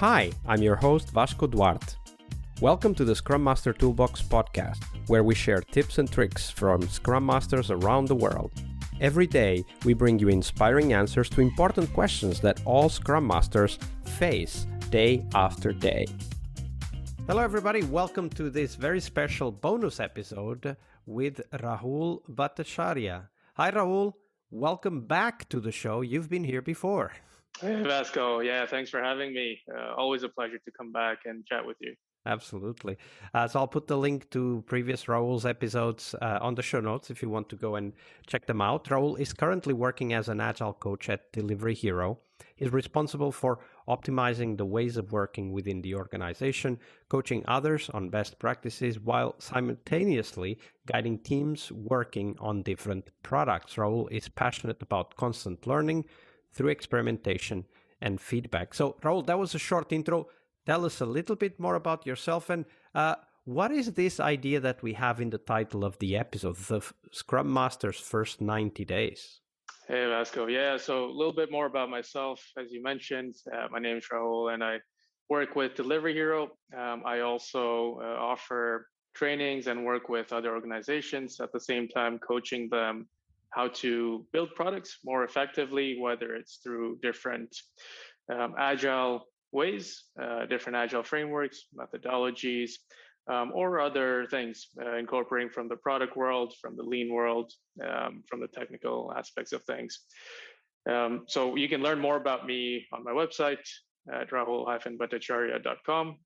Hi, I'm your host Vasco Duarte. Welcome to the Scrum Master Toolbox podcast, where we share tips and tricks from Scrum Masters around the world. Every day, we bring you inspiring answers to important questions that all Scrum Masters face day after day. Hello everybody, welcome to this very special bonus episode with Rahul Bhattacharya. Hi Rahul, welcome back to the show. You've been here before. Hey Vasco, yeah, thanks for having me. Always a pleasure to come back and chat with you. Absolutely. So I'll put the link to previous Rahul's episodes on the show notes if you want to go and check them out. Rahul is currently working as an Agile Coach at Delivery Hero. He's responsible for optimizing the ways of working within the organization, coaching others on best practices, while simultaneously guiding teams working on different products. Rahul is passionate about constant learning through experimentation and feedback. So Rahul, that was a short intro. Tell us a little bit more about yourself and what is this idea that we have in the title of the episode, the Scrum Master's First 90 Days? Hey Vasco, yeah, so a little bit more about myself. As you mentioned, my name is Rahul and I work with Delivery Hero. I also offer trainings and work with other organizations at the same time, coaching them how to build products more effectively, whether it's through different agile ways, different agile frameworks, methodologies, or other things, incorporating from the product world, from the lean world, from the technical aspects of things. So you can learn more about me on my website at rahul-bhattacharya.com.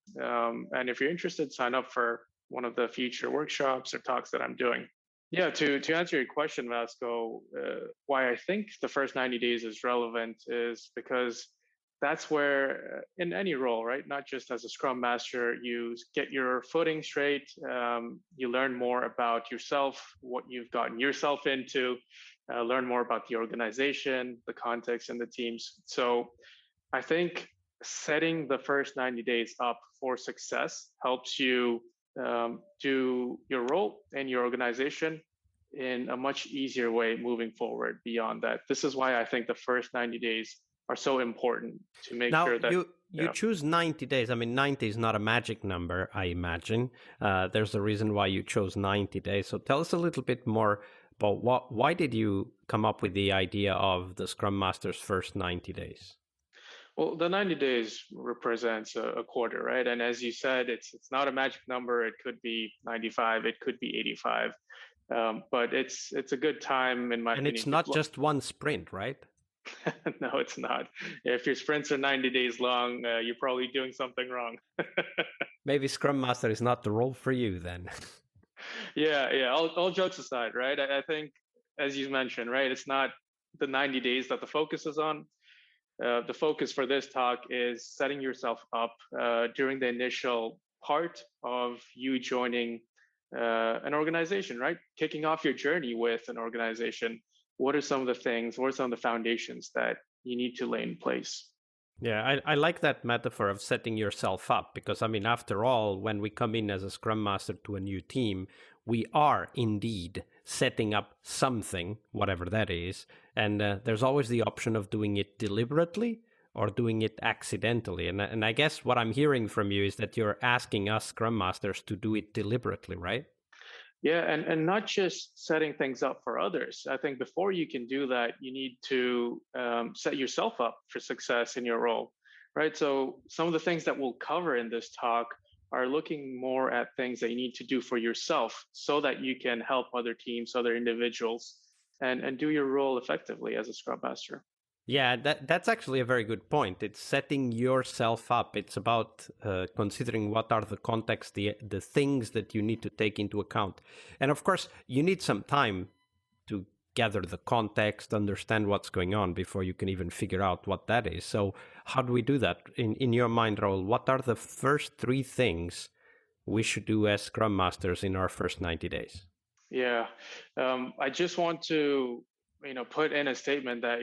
And if you're interested, sign up for one of the future workshops or talks that I'm doing. Yeah, to answer your question, Vasco, why I think the first 90 days is relevant is because that's where in any role, right? Not just as a Scrum Master, you get your footing straight, you learn more about yourself, what you've gotten yourself into, learn more about the organization, the context and the teams. So I think setting the first 90 days up for success helps you do your role and your organization in a much easier way moving forward beyond that. This is why I think the first 90 days are so important to make sure that you choose 90 days. I mean, 90 is not a magic number, I imagine. There's a reason why you chose 90 days. So tell us a little bit more about why did you come up with the idea of the Scrum Master's first 90 days? Well, the 90 days represents a quarter, right? And as you said, it's not a magic number. It could be 95, it could be 85, but it's a good time in my opinion. And it's not just one sprint, right? No, it's not. If your sprints are 90 days long, you're probably doing something wrong. Maybe Scrum Master is not the role for you then. Yeah. All jokes aside, right? I think, as you mentioned, right, it's not the 90 days that the focus is on. The focus for this talk is setting yourself up during the initial part of you joining an organization, right? Kicking off your journey with an organization. What are some of the things, what are some of the foundations that you need to lay in place? Yeah, I like that metaphor of setting yourself up because, I mean, after all, when we come in as a Scrum Master to a new team, we are indeed setting up something, whatever that is. And there's always the option of doing it deliberately or doing it accidentally. And I guess what I'm hearing from you is that you're asking us Scrum Masters to do it deliberately, right? Yeah, and not just setting things up for others. I think before you can do that, you need to set yourself up for success in your role, right? So some of the things that we'll cover in this talk are looking more at things that you need to do for yourself so that you can help other teams, other individuals, and do your role effectively as a Scrum Master. Yeah, that's actually a very good point. It's setting yourself up. It's about considering what are the context, the things that you need to take into account. And of course, you need some time to gather the context, understand what's going on before you can even figure out what that is. So how do we do that? In your mind, Raul, what are the first three things we should do as Scrum Masters in our first 90 days? Yeah, I just want to, put in a statement that,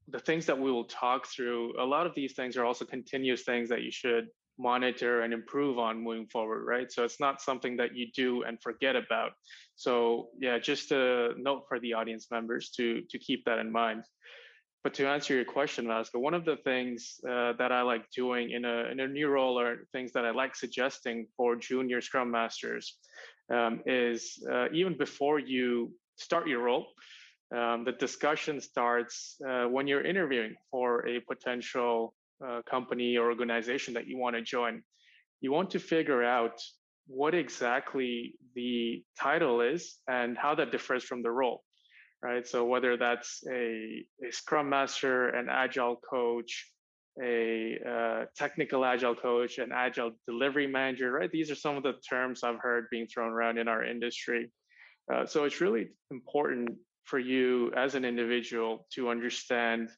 the things that we will talk through, a lot of these things are also continuous things that you should monitor and improve on moving forward, right? So it's not something that you do and forget about. So yeah, just a note for the audience members to keep that in mind. But to answer your question, Vasco, one of the things that I like doing in a new role, or things that I like suggesting for junior Scrum Masters, is even before you start your role, the discussion starts when you're interviewing for a potential company or organization that you want to join. You want to figure out what exactly the title is and how that differs from the role, right? So whether that's a Scrum Master, an Agile Coach, a technical Agile Coach, an Agile Delivery Manager, right? These are some of the terms I've heard being thrown around in our industry. So it's really important for you as an individual to understand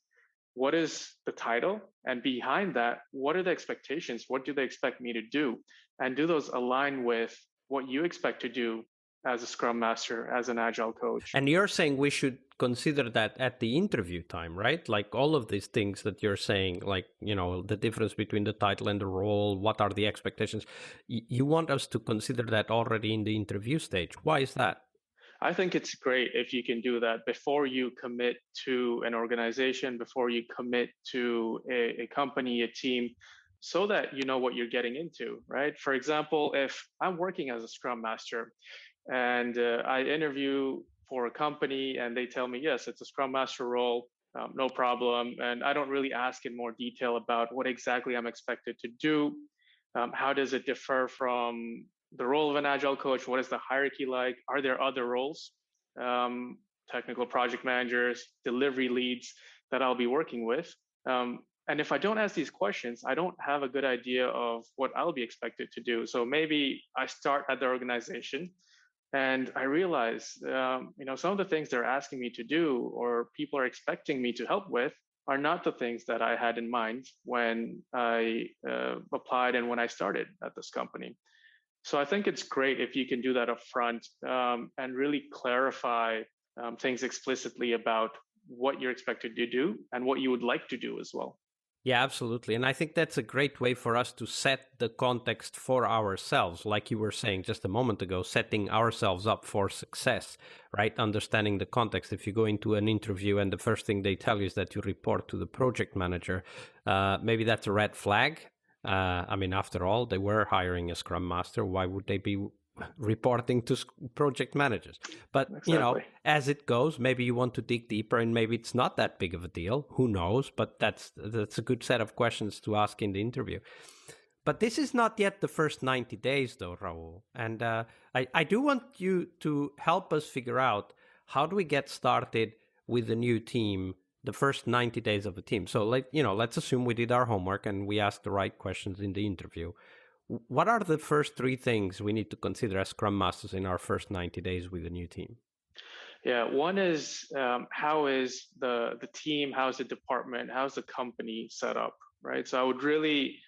what is the title, and behind that, what are the expectations? What do they expect me to do? And do those align with what you expect to do as a Scrum Master, as an Agile Coach? And you're saying we should consider that at the interview time, right? Like all of these things that you're saying, like, the difference between the title and the role, what are the expectations? You want us to consider that already in the interview stage. Why is that? I think it's great if you can do that before you commit to an organization, before you commit to a company, a team, so that you know what you're getting into, right? For example, if I'm working as a Scrum Master and I interview for a company and they tell me, yes, it's a Scrum Master role, no problem. And I don't really ask in more detail about what exactly I'm expected to do. How does it differ from the role of an Agile Coach? What is the hierarchy like? Are there other roles, technical project managers, delivery leads that I'll be working with? And if I don't ask these questions, I don't have a good idea of what I'll be expected to do. So maybe I start at the organization and I realize, some of the things they're asking me to do or people are expecting me to help with are not the things that I had in mind when I applied and when I started at this company. So I think it's great if you can do that up front and really clarify things explicitly about what you're expected to do and what you would like to do as well. Yeah, absolutely. And I think that's a great way for us to set the context for ourselves. Like you were saying just a moment ago, setting ourselves up for success, right? Understanding the context. If you go into an interview and the first thing they tell you is that you report to the project manager, maybe that's a red flag. After all, they were hiring a Scrum Master. Why would they be reporting to project managers? But, Exactly. as it goes, maybe you want to dig deeper and maybe it's not that big of a deal. Who knows? But that's a good set of questions to ask in the interview. But this is not yet the first 90 days, though, Rahul. And I do want you to help us figure out how do we get started with a new team the first 90 days of a team. So, let's assume we did our homework and we asked the right questions in the interview. What are the first three things we need to consider as Scrum Masters in our first 90 days with a new team? Yeah, one is how is the team, how's the department, how's the company set up, right? So I would really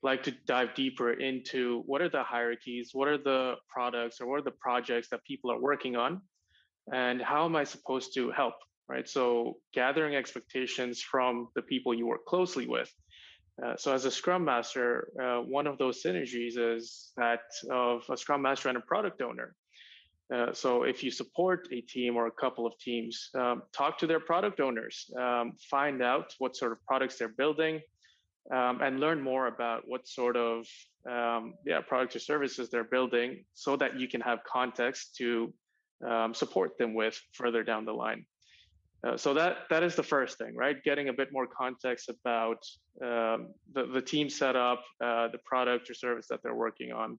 like to dive deeper into what are the hierarchies, what are the products, or what are the projects that people are working on, and how am I supposed to help, right? So gathering expectations from the people you work closely with. So as a Scrum Master, one of those synergies is that of a Scrum Master and a product owner. So if you support a team or a couple of teams, talk to their product owners, find out what sort of products they're building, and learn more about what sort of products or services they're building so that you can have context to support them with further down the line. So that is the first thing, right? Getting a bit more context about the team setup, the product or service that they're working on.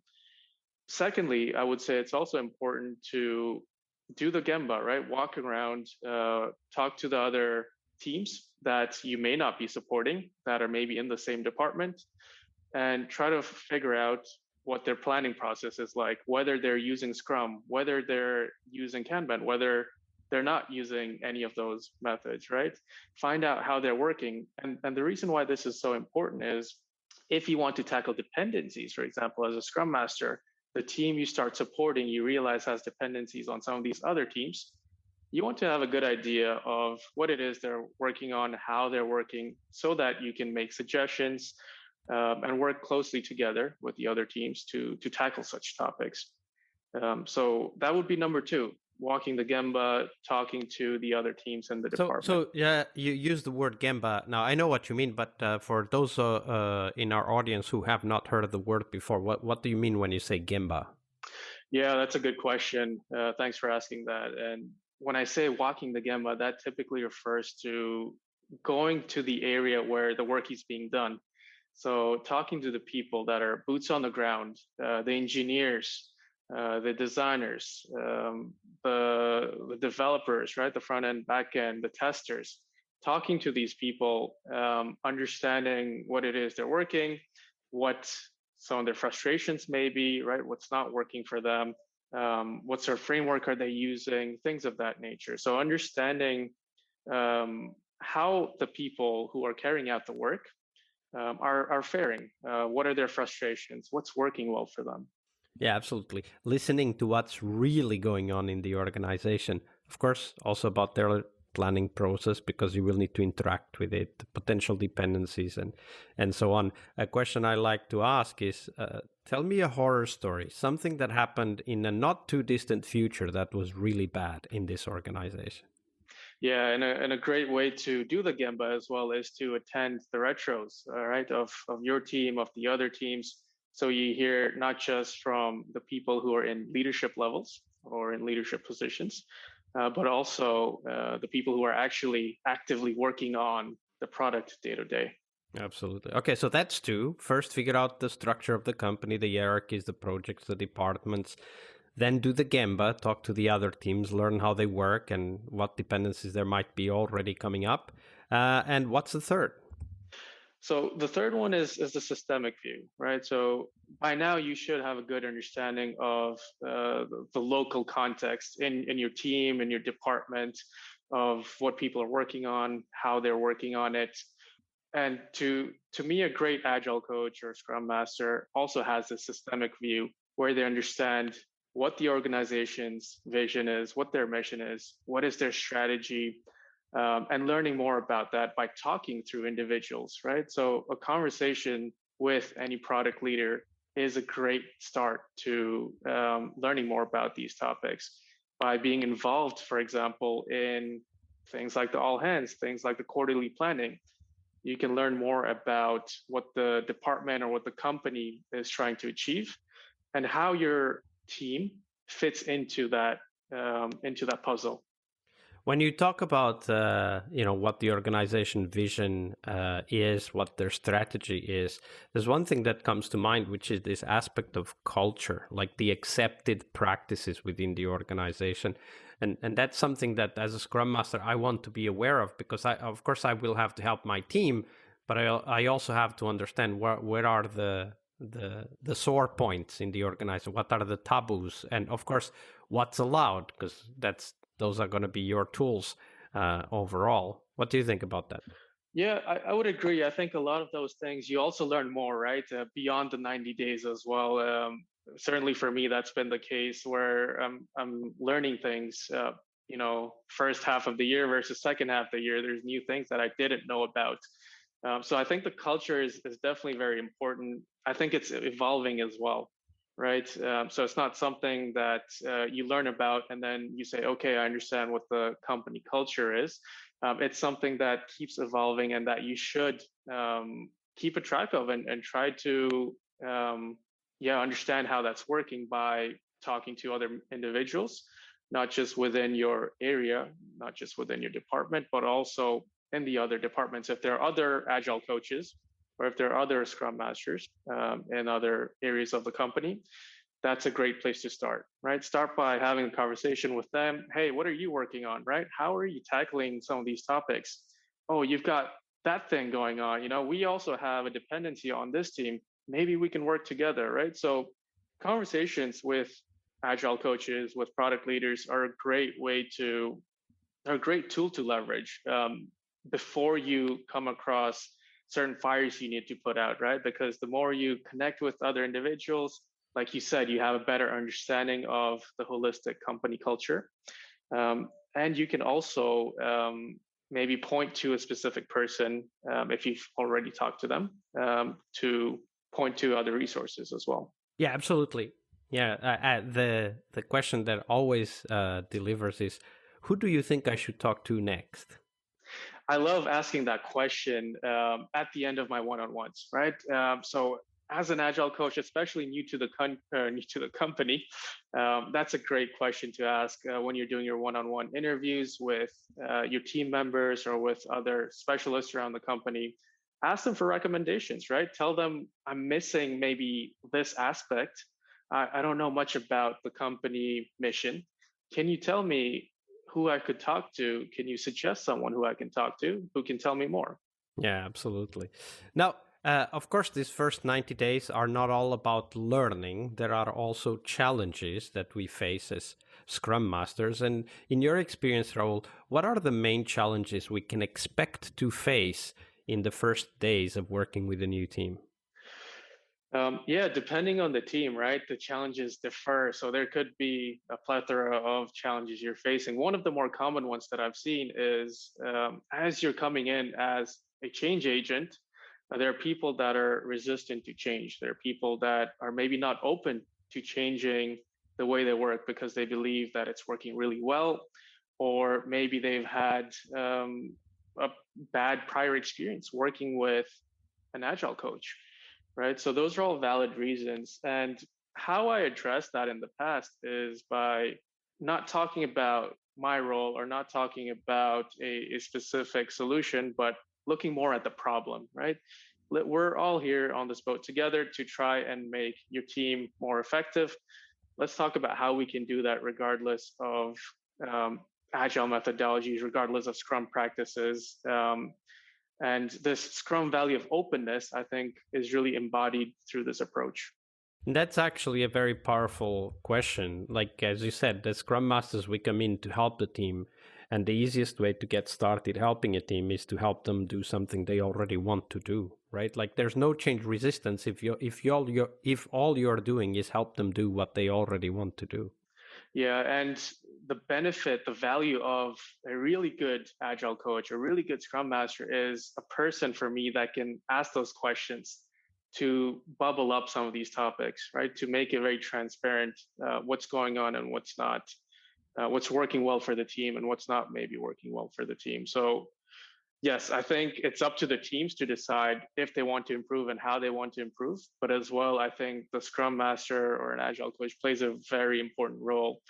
Secondly, I would say it's also important to do the Gemba, right? Walk around, talk to the other teams that you may not be supporting, that are maybe in the same department, and try to figure out what their planning process is like, whether they're using Scrum, whether they're using Kanban, whether they're not using any of those methods, right? Find out how they're working. And the reason why this is so important is if you want to tackle dependencies, for example, as a Scrum Master, the team you start supporting, you realize has dependencies on some of these other teams. You want to have a good idea of what it is they're working on, how they're working, so that you can make suggestions and work closely together with the other teams to tackle such topics. So that would be number two. walking the Gemba, talking to the other teams in the department. So yeah, you use the word Gemba. Now I know what you mean, but for those in our audience who have not heard of the word before, what do you mean when you say Gemba? Yeah, that's a good question. Thanks for asking that. And when I say walking the Gemba, that typically refers to going to the area where the work is being done. So talking to the people that are boots on the ground, the engineers, the designers, the developers, right? The front end, back end, the testers, talking to these people, understanding what it is they're working, what some of their frustrations may be, right? What's not working for them, what sort of framework are they using, things of that nature. So understanding how the people who are carrying out the work are faring. What are their frustrations? What's working well for them? Yeah, absolutely. Listening to what's really going on in the organization. Of course, also about their planning process, because you will need to interact with it, the potential dependencies and so on. A question I like to ask is, tell me a horror story, something that happened in a not too distant future that was really bad in this organization. Yeah, and a great way to do the Gemba as well is to attend the retros, all right, of your team, of the other teams. So you hear not just from the people who are in leadership levels or in leadership positions, but also the people who are actually actively working on the product day to day. Absolutely. Okay, so that's two. First, figure out the structure of the company, the hierarchies, the projects, the departments. Then do the Gemba, talk to the other teams, learn how they work and what dependencies there might be already coming up. And what's the third? So the third one is the systemic view, right? So by now you should have a good understanding of the local context in your team, in your department, of what people are working on, how they're working on it. And to me, a great agile coach or scrum master also has a systemic view where they understand what the organization's vision is, what their mission is, what is their strategy, and learning more about that by talking through individuals, right? So a conversation with any product leader is a great start to learning more about these topics by being involved, for example, in things like the all hands, things like the quarterly planning. You can learn more about what the department or what the company is trying to achieve and how your team fits into that puzzle. When you talk about what the organization vision is, what their strategy is, there's one thing that comes to mind, which is this aspect of culture, like the accepted practices within the organization. And that's something that as a Scrum Master, I want to be aware of, because of course I will have to help my team, but I also have to understand where are the sore points in the organization, what are the taboos, and of course what's allowed, because those are going to be your tools overall. What do you think about that? Yeah, I would agree. I think a lot of those things you also learn more, right? Beyond the 90 days as well. Certainly for me, that's been the case where I'm learning things, first half of the year versus second half of the year. There's new things that I didn't know about. So I think the culture is definitely very important. I think it's evolving as well, right? So it's not something that you learn about and then you say, okay, I understand what the company culture is. It's something that keeps evolving and that you should keep a track of and try to understand how that's working by talking to other individuals, not just within your area, not just within your department, but also in the other departments. If there are other agile coaches or if there are other scrum masters in other areas of the company, that's a great place to start, right? Start by having a conversation with them. Hey, what are you working on, right? How are you tackling some of these topics? Oh, you've got that thing going on. We also have a dependency on this team. Maybe we can work together, right? So conversations with agile coaches, with product leaders are a great tool to leverage before you come across certain fires you need to put out, right? Because the more you connect with other individuals, like you said, you have a better understanding of the holistic company culture. And you can also maybe point to a specific person if you've already talked to them to point to other resources as well. Yeah, absolutely. Yeah, the question that always delivers is, who do you think I should talk to next? I love asking that question at the end of my one-on-ones, right? So as an agile coach, especially new to the company, that's a great question to ask when you're doing your one-on-one interviews with your team members or with other specialists around the company. Ask them for recommendations, right? Tell them I'm missing maybe this aspect. I don't know much about the company mission. Can you tell me who I could talk to? Can you suggest someone who I can talk to who can tell me more? Yeah, absolutely. Now, of course, these first 90 days are not all about learning. There are also challenges that we face as Scrum Masters. And in your experience, Raul, what are the main challenges we can expect to face in the first days of working with a new team? Yeah, depending on the team, right? The challenges differ. So there could be a plethora of challenges you're facing. One of the more common ones that I've seen is as you're coming in as a change agent, there are people that are resistant to change. There are people that are maybe not open to changing the way they work because they believe that it's working really well, or maybe they've had a bad prior experience working with an agile coach, right? So those are all valid reasons. And how I addressed that in the past is by not talking about my role or not talking about a specific solution, but looking more at the problem, right? We're all here on this boat together to try and make your team more effective. Let's talk about how we can do that regardless of um, agile methodologies, regardless of Scrum practices. And this Scrum value of openness, I think, is really embodied through this approach. That's actually a very powerful question. Like, as you said, the Scrum Masters, we come in to help the team. And the easiest way to get started helping a team is to help them do something they already want to do, right? Like, there's no change resistance if all you're doing is help them do what they already want to do. Yeah, and the benefit, the value of a really good agile coach, a really good scrum master is a person for me that can ask those questions to bubble up some of these topics, right? To make it very transparent what's going on and what's not, what's working well for the team and what's not maybe working well for the team. So yes, I think it's up to the teams to decide if they want to improve and how they want to improve. But as well, I think the Scrum Master or an Agile coach plays a very important role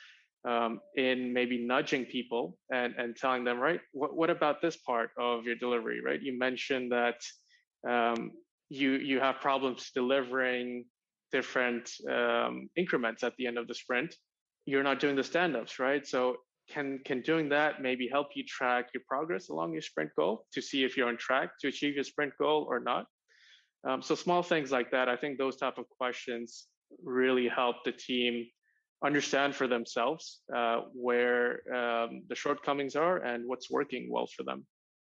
in maybe nudging people and telling them, right, what about this part of your delivery, right? You mentioned that um, you have problems delivering different increments at the end of the sprint. You're not doing the stand-ups, right? So can doing that maybe help you track your progress along your sprint goal to see if you're on track to achieve your sprint goal or not? So small things like that, I think those type of questions really help the team understand for themselves where the shortcomings are and what's working well for them.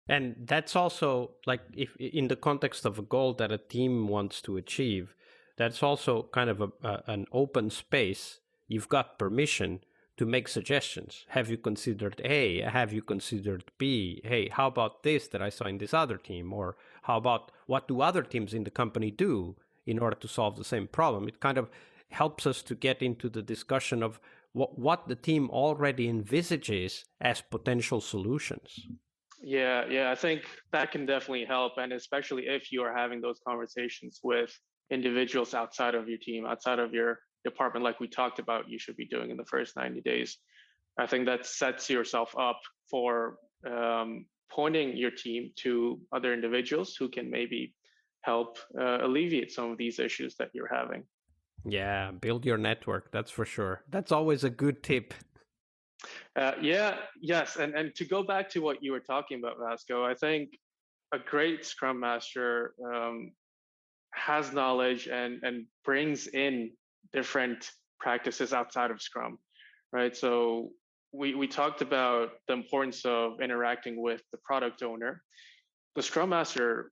And that's also like if in the context of a goal that a team wants to achieve, that's also kind of an open space. You've got permission to make suggestions. Have you considered A? Have you considered B? Hey, how about this that I saw in this other team? Or how about what do other teams in the company do in order to solve the same problem? It kind of helps us to get into the discussion of what the team already envisages as potential solutions. Yeah, I think that can definitely help. And especially if you are having those conversations with individuals outside of your team, outside of your department, like we talked about, you should be doing in the first 90 days. I think that sets yourself up for pointing your team to other individuals who can maybe help alleviate some of these issues that you're having. Yeah, build your network. That's for sure. That's always a good tip. Yes. And to go back to what you were talking about, Vasco, I think a great Scrum Master has knowledge and brings in different practices outside of Scrum, right? So we talked about the importance of interacting with the product owner. The Scrum Master,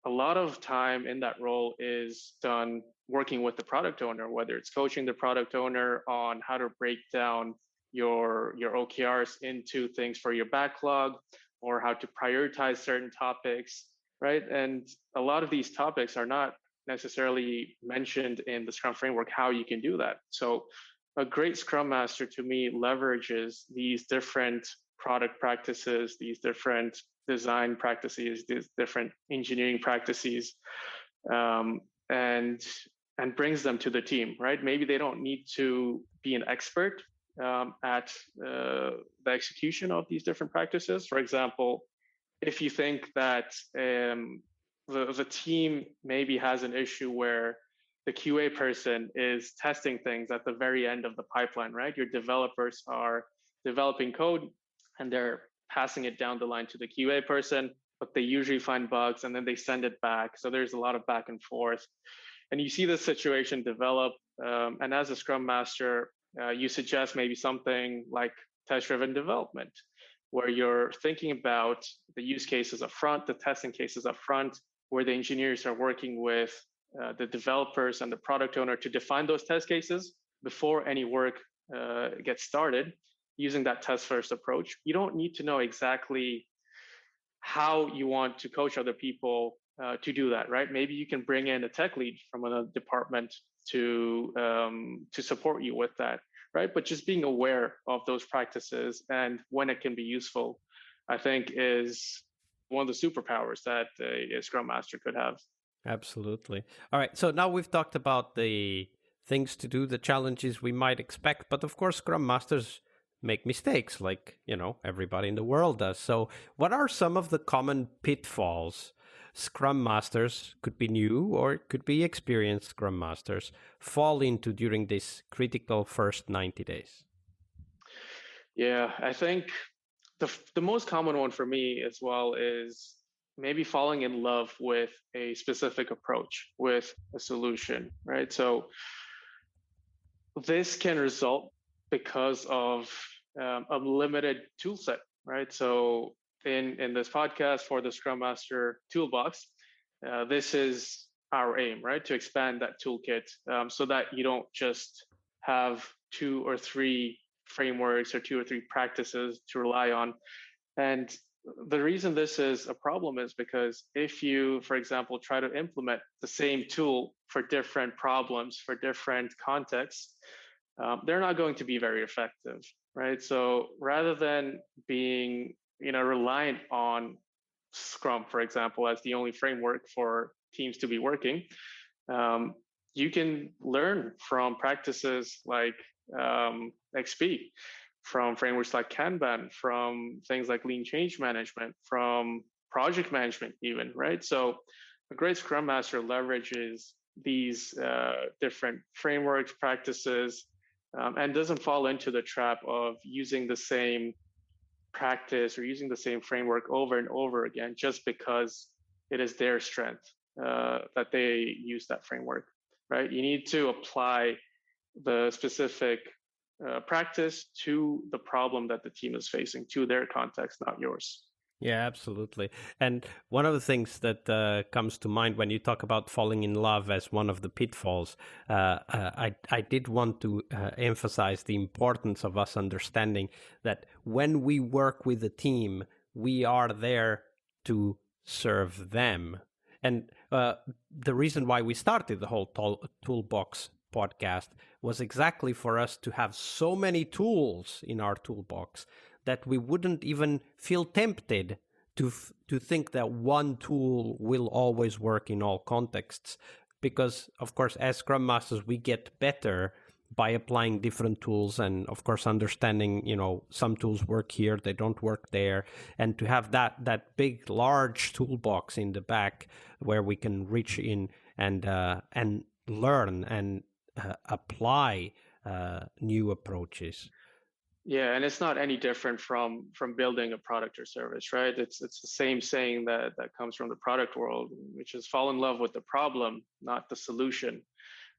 a lot of time in that role is done working with the product owner, whether it's coaching the product owner on how to break down your OKRs into things for your backlog or how to prioritize certain topics, right? And a lot of these topics are not necessarily mentioned in the Scrum framework how you can do that. So a great Scrum Master to me leverages these different product practices, these different design practices, these different engineering practices, um, and and brings them to the team. Right? Maybe they don't need to be an expert at the execution of these different practices. For example, if you think that the team maybe has an issue where the QA person is testing things at the very end of the pipeline, right? Your developers are developing code and they're passing it down the line to the QA person, but they usually find bugs and then they send it back. So there's a lot of back and forth. And you see this situation develop. And as a Scrum Master, you suggest maybe something like test-driven development, where you're thinking about the use cases up front, the testing cases up front, where the engineers are working with the developers and the product owner to define those test cases before any work gets started using that test first approach. You don't need to know exactly how you want to coach other people to do that, right? Maybe you can bring in a tech lead from another department to support you with that, right? But just being aware of those practices and when it can be useful, I think, is one of the superpowers that a Scrum Master could have. Absolutely. All right. So now we've talked about the things to do, the challenges we might expect, but of course, Scrum Masters make mistakes like, everybody in the world does. So what are some of the common pitfalls Scrum Masters, could be new or could be experienced Scrum Masters, fall into during this critical first 90 days? Yeah, I think the most common one for me as well is maybe falling in love with a specific approach, with a solution, right? So this can result because of a limited tool set, right? So in this podcast for the Scrum Master Toolbox, this is our aim, right? To expand that toolkit so that you don't just have 2 or 3 frameworks or 2 or 3 practices to rely on. And the reason this is a problem is because if you, for example, try to implement the same tool for different problems, for different contexts, they're not going to be very effective, right? So rather than being, reliant on Scrum, for example, as the only framework for teams to be working, you can learn from practices like XP, from frameworks like Kanban, from things like lean change management, from project management even, right? So a great Scrum Master leverages these different frameworks, practices, and doesn't fall into the trap of using the same practice or using the same framework over and over again just because it is their strength that they use that framework, right? You need to apply the specific practice to the problem that the team is facing, to their context, not yours. Yeah, absolutely. And one of the things that comes to mind when you talk about falling in love as one of the pitfalls, I did want to emphasize the importance of us understanding that when we work with a team, we are there to serve them. And the reason why we started the whole Toolbox podcast was exactly for us to have so many tools in our toolbox that we wouldn't even feel tempted to think that one tool will always work in all contexts. Because, of course, as Scrum Masters, we get better by applying different tools and, of course, understanding, some tools work here, they don't work there. And to have that big, large toolbox in the back where we can reach in and learn and apply new approaches. Yeah, and it's not any different from building a product or service, right? It's the same saying that comes from the product world, which is fall in love with the problem, not the solution,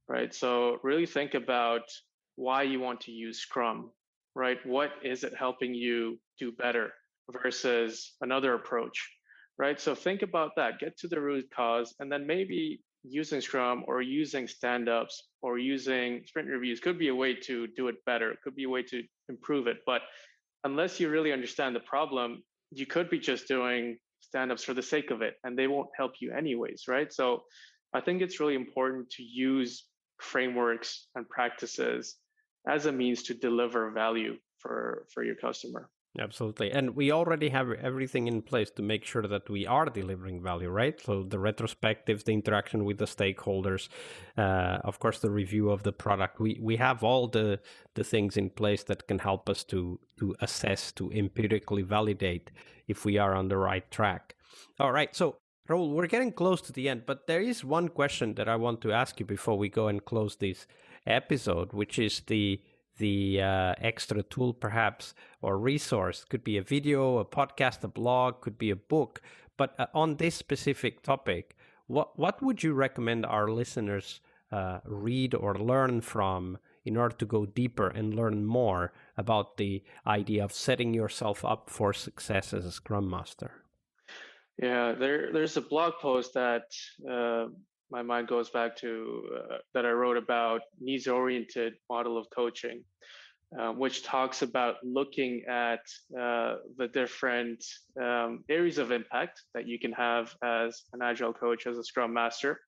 right? So really think about why you want to use Scrum, right? What is it helping you do better versus another approach, right? So think about that, get to the root cause, and then maybe using Scrum or using stand-ups or using sprint reviews could be a way to do it better. It could be a way to improve it. But unless you really understand the problem, you could be just doing stand-ups for the sake of it, and they won't help you anyways, right? So I think it's really important to use frameworks and practices as a means to deliver value for your customer. Absolutely. And we already have everything in place to make sure that we are delivering value, right? So the retrospectives, the interaction with the stakeholders, of course, the review of the product. We have all the things in place that can help us to assess, to empirically validate if we are on the right track. All right. So Rahul, we're getting close to the end, but there is one question that I want to ask you before we go and close this episode, which is the extra tool perhaps, or resource. Could be a video, a podcast, a blog, could be a book. But on this specific topic, what would you recommend our listeners read or learn from in order to go deeper and learn more about the idea of setting yourself up for success as a Scrum Master? Yeah, there's a blog post that my mind goes back to that I wrote about Needsoriented model of coaching, which talks about looking at the different areas of impact that you can have as an Agile coach, as a Scrum Master,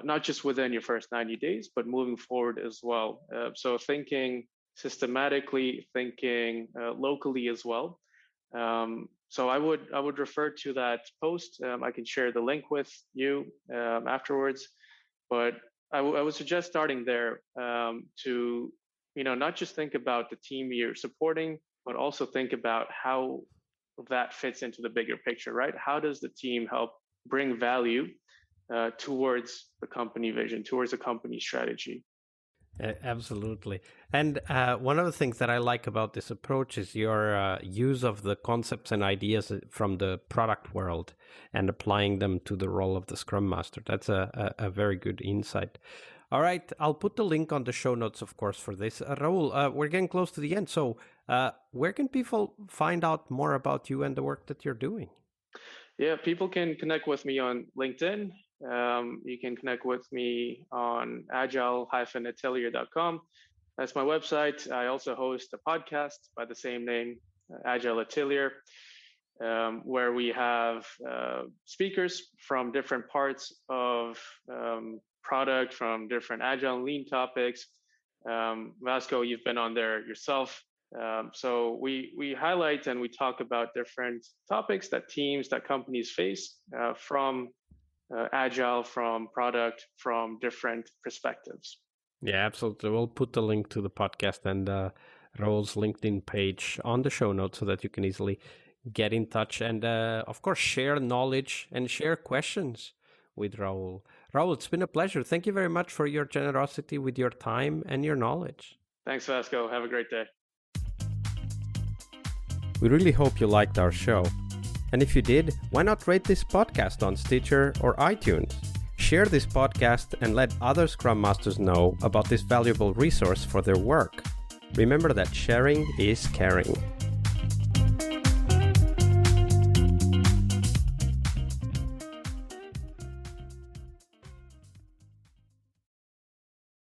not just within your first 90 days, but moving forward as well. So thinking systematically, thinking locally as well. So I would refer to that post. I can share the link with you afterwards, but I would suggest starting there to not just think about the team you're supporting, but also think about how that fits into the bigger picture, right? How does the team help bring value towards the company vision, towards the company strategy? Absolutely. And one of the things that I like about this approach is your use of the concepts and ideas from the product world and applying them to the role of the Scrum Master. That's a very good insight. All right. I'll put the link on the show notes, of course, for this. Rahul, we're getting close to the end. So where can people find out more about you and the work that you're doing? Yeah, people can connect with me on LinkedIn. You can connect with me on agile-atelier.com. That's my website. I also host a podcast by the same name, Agile Atelier, where we have speakers from different parts of product, from different Agile and Lean topics. Vasco, you've been on there yourself. So we highlight and we talk about different topics that teams, that companies face from Agile, from product, from different perspectives. Yeah, absolutely. We'll put the link to the podcast and Rahul's LinkedIn page on the show notes so that you can easily get in touch and, of course, share knowledge and share questions with Rahul. Rahul, it's been a pleasure. Thank you very much for your generosity with your time and your knowledge. Thanks, Vasco. Have a great day. We really hope you liked our show. And if you did, why not rate this podcast on Stitcher or iTunes? Share this podcast and let other Scrum Masters know about this valuable resource for their work. Remember that sharing is caring.